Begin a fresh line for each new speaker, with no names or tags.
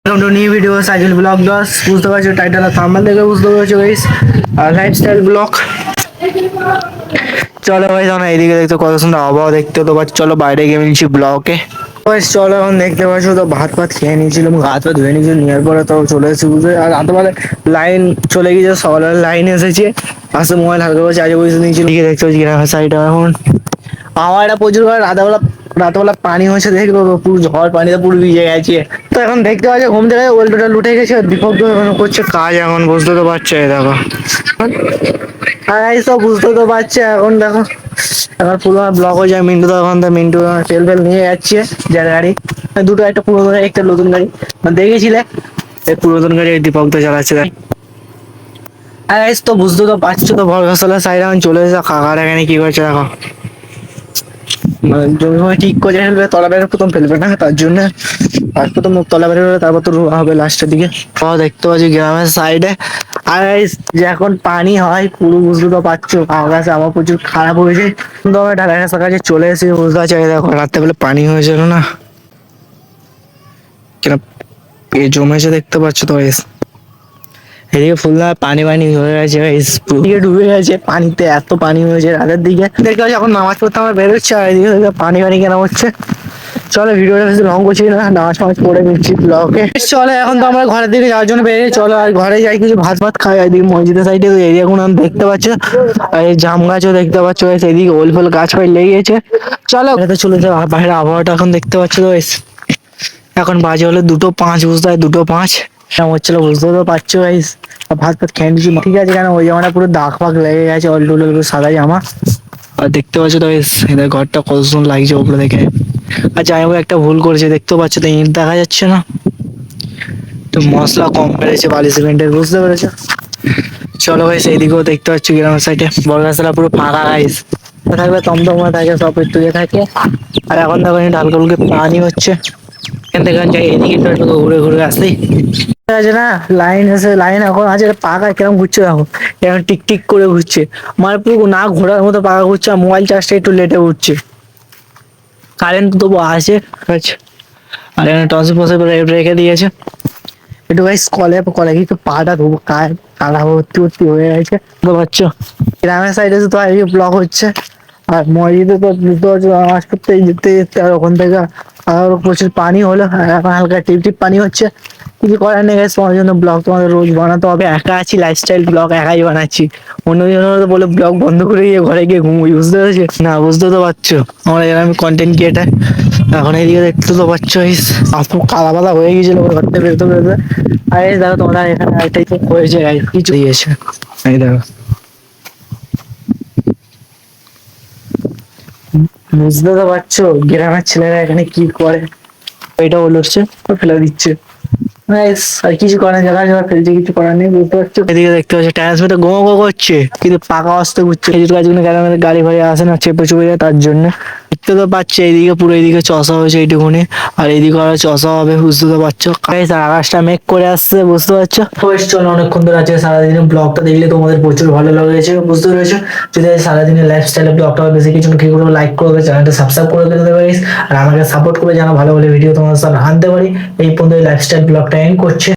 Welcome to new video cycle blog দশ বুঝতে পারছো টাইটেল আর থাম্বনেল দেখে বুঝতে পারছো গাইস আর লাইফস্টাইল ব্লগ। চলো ভাই জানো এইদিকে দেখতে কত সুন্দর আবহাওয়া দেখতে তো পাচ্ছ। চলো বাইরে গিয়ে নিচ্ছি ব্লকে। চলো এখন দেখতে পাচ্ছ তো ভাত ফাত খেয়ে নিয়েছিলাম, হাত পা ধুয়ে নিয়েছিল, নেওয়ার পরে তো চলে এসেছি বুঝতে। আর রাতবেলা লাইন চলে গিয়েছে, সকালবেলা লাইন এসেছে, আসতে মোবাইল হালকা করে চার্জে বসে নিয়েছিল। দেখতে পাচ্ছি গ্রামের সাইডে এখন হাওয়াটা প্রচুর করে। রাতবেলা পানি হয়েছে দেখবো, পুরো ঝড় পানিতে পুরো ভিজে গেছে। তো এখন দেখতে পাচ্ছি ঘুম থেকে উল্টোটা লুটে গেছে, দীপক তো এখন করছে কাজ, এখন বুঝতে তো পারছো এই দেখো। আর এই সব বুঝতে তো পারছে এখন দেখো। এখন পুরো ব্লক হয়ে যায়। মিন্টু তো এখন তো মিন্টু তেল ফেল নিয়ে যাচ্ছে, যার গাড়ি দুটো, একটা পুরোনো গাড়ি একটা নতুন গাড়ি দেখেছিলে, এই পুরাতন গাড়ি দীপক তো চালাচ্ছে। আর এই তো বুঝতে তো পারছো তো বরগাছালা সাইড এখন চলে এসেছে। কাকার এখানে কি করছে দেখো, জমি ফমি ঠিক করে ফেলবে, তলা বেড়ে প্রথম ফেলবে না, তার জন্য আর প্রথম তলা বেড়ে ফেলবে, তারপর তো রোয়া হবে লাস্টের দিকে। দেখতে পাচ্ছি গ্রামের সাইডে। আর যে এখন পানি হয় পুরো বুঝতে তো পারছো, গাছ আমার প্রচুর খারাপ হয়েছে। কিন্তু আমার ঢালাই রাস্তার কাছে চলে এসে বুঝতে পারছি দেখো, রাত্রেবেলা পানি হয়েছিল না কেন এ জমেছে দেখতে পাচ্ছ তো গাইস। এদিকে ফুলদা পানি পানি হয়ে গেছে গাইস, এদিকে ডুবে গেছে পানিতে, এত পানি হয়েছে রাতের দিকে। দেখতে পাচ্ছি এখন নামাজ পড়তে আমার বেরোচ্ছে, আর এদিকে পানি পানি কেন হচ্ছে। চলো ভিডিওটা বেশি লং করছি না, নামাজ ফামাজ পড়ে নিচ্ছি ব্লগে। চলো এখন তো আমরা ঘরের দিকে যাওয়ার জন্য বেরিয়ে চলো, আর ঘরে যাই কিছু ভাত ভাত খাই। এদিকে মসজিদের সাইডে এরিয়া গুলো দেখতে পাচ্ছ, আর এই জাম গাছও দেখতে পাচ্ছ, এদিকে ওল ফোল গাছ ফাই লেগে গেছে। চলো এটা চলে যাও, বাইরে আবহাওয়াটা এখন দেখতে পাচ্ছ তো। এখন বাজে হলো 2:05, বুঝতে হয় 2:05 কেমন হচ্ছিল বুঝতে তো পারছো গাইস। ভাত ফাত খেয়ে নিচ্ছি ঠিক আছে, কেন ওই জামাটা পুরো দাগ ফাগ লেগে গেছে, অলটুল সাদা জামা। আর দেখতে পাচ্ছ তো গাইস এদের ঘরটা কত সুন্দর লাগছে উপরে দেখে। আর যাই হোক একটা ভুল করেছে, দেখতে পাচ্ছ তো ইট দেখা যাচ্ছে না, তো মশলা কম বেড়েছে বালি সিমেন্টের, বুঝতে পেরেছো। চলো ভাই সেইদিকেও দেখতে পাচ্ছ গ্রামের সাইডে বরগাছালা পুরো ফাঁকা গাইস, থাকবে তমতমা থাকে সব একটু থাকে। আর এখন দেখো হালকা হালকা পানি হচ্ছে, এখান থেকে যাই এদিকে একটু ঘুরে ঘুরে আসি। আছে না লাইন এসে, লাইন এখন আছে পাকা কিরকম ঘুরছে দেখো, এখন টিক টিক করে ঘুরছে, আমার পুরো না ঘোরার মতো পাকা ঘুরছে। আর মোবাইল চার্জটা একটু লেটে উঠছে, কারেন্ট তো তবু আছে। আচ্ছা, আর এখানে টসে ফসে রেখে দিয়েছে। একটু গাইস কলে কলে কি পাটা ধোবো, কাদা ভর্তি ভর্তি হয়ে গেছে বুঝতে পারছো। গ্রামের সাইডে তো ব্লক হচ্ছে, আর মসজিদে তো বুঝতে পারছো নামাজ পড়তে যেতে যেতে আর ওখান থেকে আর প্রচুর পানি হলো, আর এখন হালকা টিপ টিপ পানি হচ্ছে। কিছু করার নেই গাইস, তোমার জন্য ব্লগ তোমাদের রোজ বানাতে হবে। একা আছি, লাইফস্টাইল ব্লগ একাই বানাচ্ছি, অন্যজন তো বলে ব্লগ বন্ধ করে গিয়ে ঘরে গিয়ে ঘুমোই, বুঝতে পেরেছো না, বুঝতে তো পারছো আমরা এরকম কন্টেন্ট ক্রিয়েটার। এখন এইদিকে দেখতে তো পাচ্ছ আপু কালা বালা হয়ে গেছিল ঘরতে বেরোতে বেরোতে। আর এই দেখো তোমরা এখানে একটাই তো হয়েছে কিছু দিয়েছে, এই দেখো বুঝতে তো পারছো গ্রামের ছেলেরা এখানে কি করে। এটা উঠছে ফেলে দিচ্ছে, ব্যাস, আর কিছু করার জায়গা জায়গা ফেলছে, কিছু করার নেই বুঝতে পারছো। এদিকে দেখতে পাচ্ছ ট্রান্সমিটার গো গো করছে, কিন্তু পাকা অস্তে ঘুরছে, খেজুর গাছগুলো গ্রামের গাড়ি ফাড়ি আসে না, চেপে চুপে যায়, তার জন্য। দেখতে তো পাচ্ছি এইদিকে পুরো এইদিকে চষা হয়েছে এইটুকুনি, আর এইদিকে আরো চষা হবে, বুঝতে তো পারছো। আকাশটা মেঘ করে আসছে, বুঝতে পারছো। চলো অনেকক্ষণ ধরে আছে, সারাদিনের ব্লগটা দেখলে তোমাদের প্রচুর ভালো লেগেছে, বুঝতে পেরেছো। যদি সারাদিনের লাইফস্টাইলের ব্লগটা বেশি কিছু কি করবো, লাইক করবে, চ্যানেলটা সাবস্ক্রাইব করে দিতে পারিস, আর আমাকে সাপোর্ট করে জানা ভালো ভালো ভিডিও তোমাদের সামনে আনতে পারি। এই পর্যন্ত লাইফস্টাইল ব্লগটা এন্ড করছে।